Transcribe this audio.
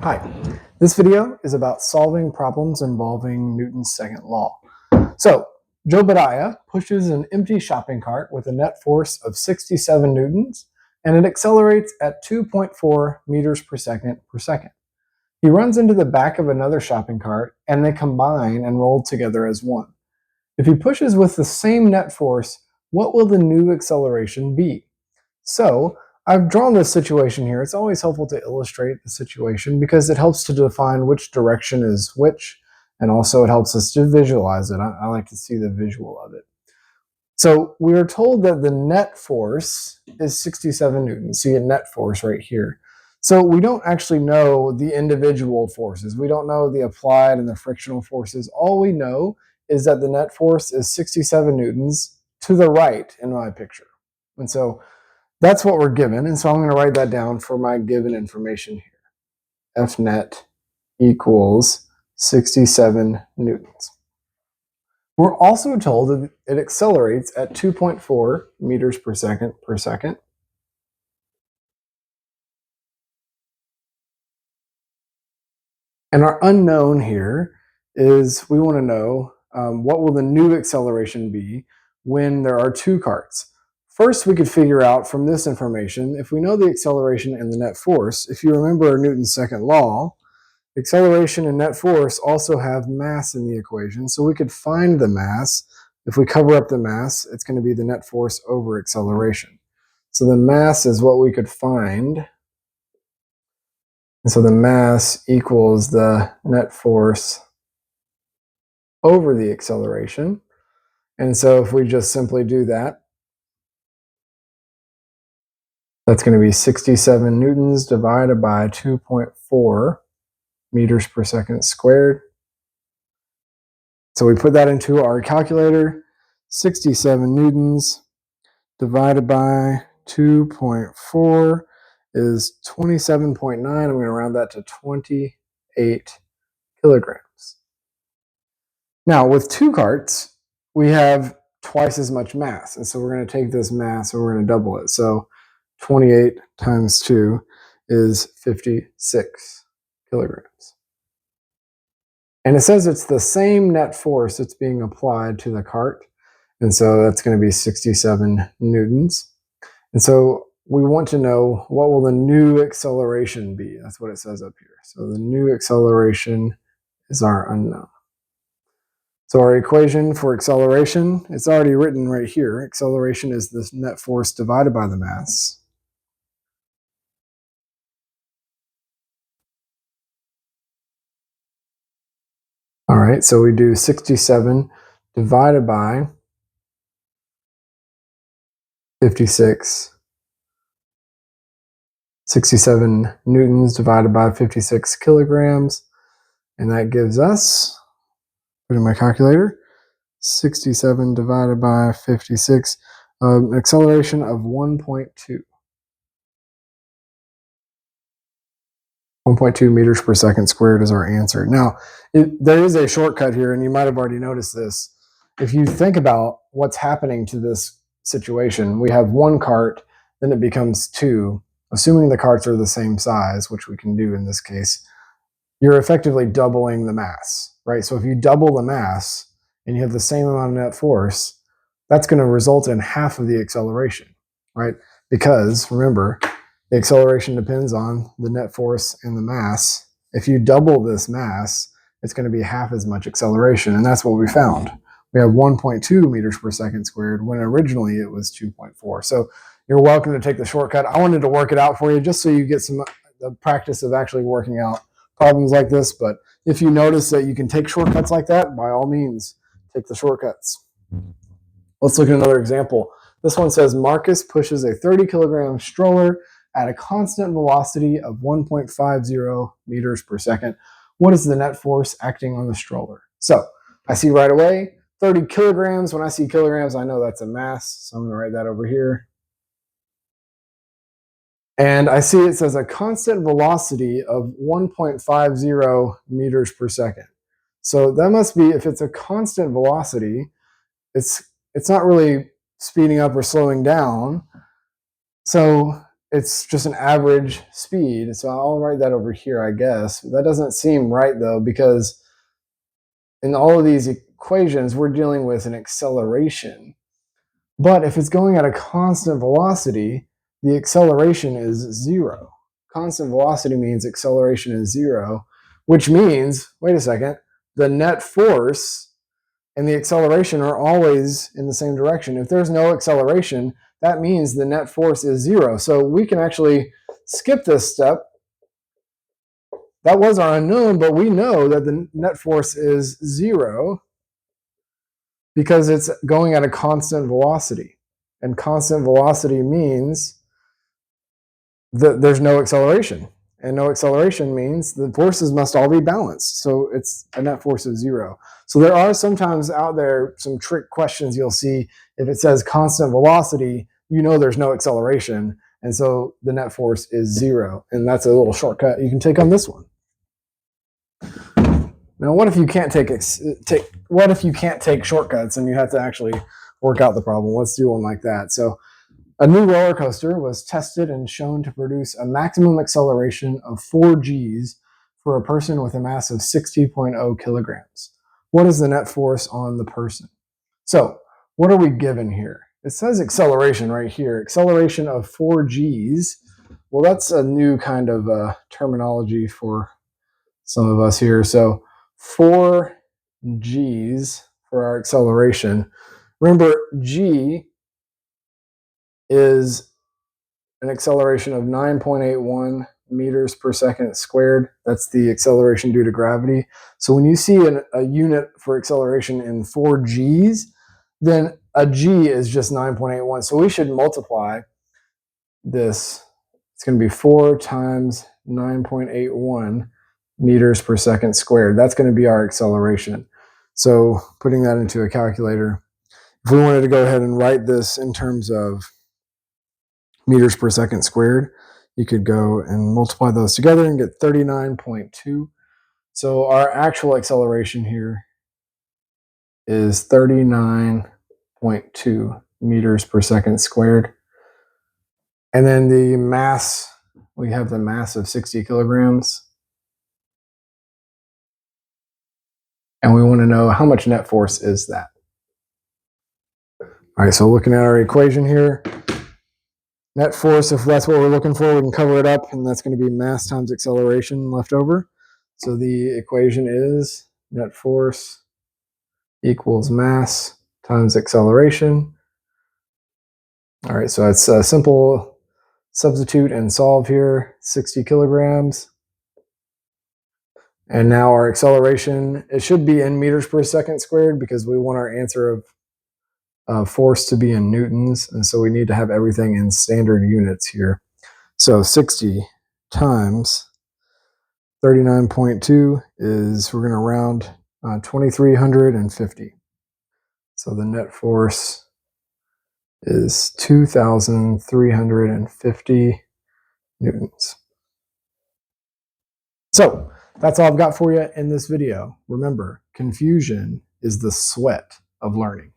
Hi, this video is about solving problems involving Newton's second law. So, Jobadiah pushes an empty shopping cart with a net force of 67 newtons, and it accelerates at 2.4 meters per second per second. He runs into the back of another shopping cart, and they combine and roll together as one. If he pushes with the same net force, what will the new acceleration be? So, I've drawn this situation here. It's always helpful to illustrate the situation because it helps to define which direction is which, and also it helps us to visualize it. I like to see the visual of it. So we are told that the net force is 67 newtons. See a net force right here. So we don't actually know the individual forces. We don't know the applied and the frictional forces. All we know is that the net force is 67 newtons to the right in my picture. And so that's what we're given, and so I'm going to write that down for my given information here. F net equals 67 newtons. We're also told that it accelerates at 2.4 meters per second per second. And our unknown here is we want to know what will the new acceleration be when there are two carts. First, we could figure out from this information, if we know the acceleration and the net force, if you remember Newton's second law, acceleration and net force also have mass in the equation, so we could find the mass. If we cover up the mass, it's going to be the net force over acceleration. So the mass is what we could find. And so the mass equals the net force over the acceleration. And so if we just simply do that, that's going to be 67 newtons divided by 2.4 meters per second squared. So we put that into our calculator. 67 newtons divided by 2.4 is 27.9. I'm going to round that to 28 kilograms. Now, with two carts, we have twice as much mass. And so we're going to take this mass and we're going to double it. So 28 times 2 is 56 kilograms. And it says it's the same net force that's being applied to the cart. And so that's going to be 67 newtons. And so we want to know what will the new acceleration be. That's what it says up here. So the new acceleration is our unknown. So our equation for acceleration, it's already written right here. Acceleration is the net force divided by the mass. All right, so we do 67 divided by 56. 67 newtons divided by 56 kilograms. And that gives us, put in my calculator, 67 divided by 56, an acceleration of 1.2. 1.2 meters per second squared is our answer. Now, there is a shortcut here, and you might have already noticed this. If you think about what's happening to this situation, we have one cart, then it becomes two. Assuming the carts are the same size, which we can do in this case, you're effectively doubling the mass, right? So if you double the mass and you have the same amount of net force, that's going to result in half of the acceleration, right? Because remember, the acceleration depends on the net force and the mass. If you double this mass, it's going to be half as much acceleration, and that's what we found. We have 1.2 meters per second squared when originally it was 2.4. So you're welcome to take the shortcut. I wanted to work it out for you just so you get the practice of actually working out problems like this. But if you notice that you can take shortcuts like that, by all means, take the shortcuts. Let's look at another example. This one says Marcus pushes a 30 kilogram stroller at a constant velocity of 1.50 meters per second. What is the net force acting on the stroller? So I see right away 30 kilograms. When I see kilograms, I know that's a mass. So I'm going to write that over here. And I see it says a constant velocity of 1.50 meters per second. So that must be, if it's a constant velocity, it's not really speeding up or slowing down. So it's just an average speed. So I'll write that over here, I guess. That doesn't seem right though, because in all of these equations, we're dealing with an acceleration. But if it's going at a constant velocity, the acceleration is zero. Constant velocity means acceleration is zero, which means, wait a second, the net force and the acceleration are always in the same direction. If there's no acceleration, that means the net force is zero. So we can actually skip this step. That was our unknown, but we know that the net force is zero because it's going at a constant velocity. And constant velocity means that there's no acceleration. And no acceleration means the forces must all be balanced. So it's a net force of zero. So there are sometimes out there some trick questions you'll see. If it says constant velocity, you know there's no acceleration. And so the net force is zero. And that's a little shortcut you can take on this one. Now, what if you can't take shortcuts and you have to actually work out the problem? Let's do one like that. So a new roller coaster was tested and shown to produce a maximum acceleration of 4 Gs for a person with a mass of 60.0 kilograms. What is the net force on the person? So what are we given here? It says acceleration right here, acceleration of 4 Gs. Well, that's a new kind of terminology for some of us here. So 4 Gs for our acceleration. Remember, G is an acceleration of 9.81 meters per second squared. That's the acceleration due to gravity. So when you see a unit for acceleration in 4 Gs, then a G is just 9.81. So we should multiply this. It's going to be 4 times 9.81 meters per second squared. That's going to be our acceleration. So putting that into a calculator, if we wanted to go ahead and write this in terms of meters per second squared, you could go and multiply those together and get 39.2. So our actual acceleration here is 39.2 meters per second squared. And then the mass, we have the mass of 60 kilograms. And we want to know how much net force is that. All right, so looking at our equation here, net force, if that's what we're looking for, we can cover it up, and that's going to be mass times acceleration left over. So the equation is net force equals mass times acceleration. All right, so it's a simple substitute and solve here, 60 kilograms. And now our acceleration, it should be in meters per second squared because we want our answer of force to be in newtons. And so we need to have everything in standard units here. So 60 times 39.2 is, we're going to round 2,350. So the net force is 2,350 newtons. So that's all I've got for you in this video. Remember, confusion is the sweat of learning.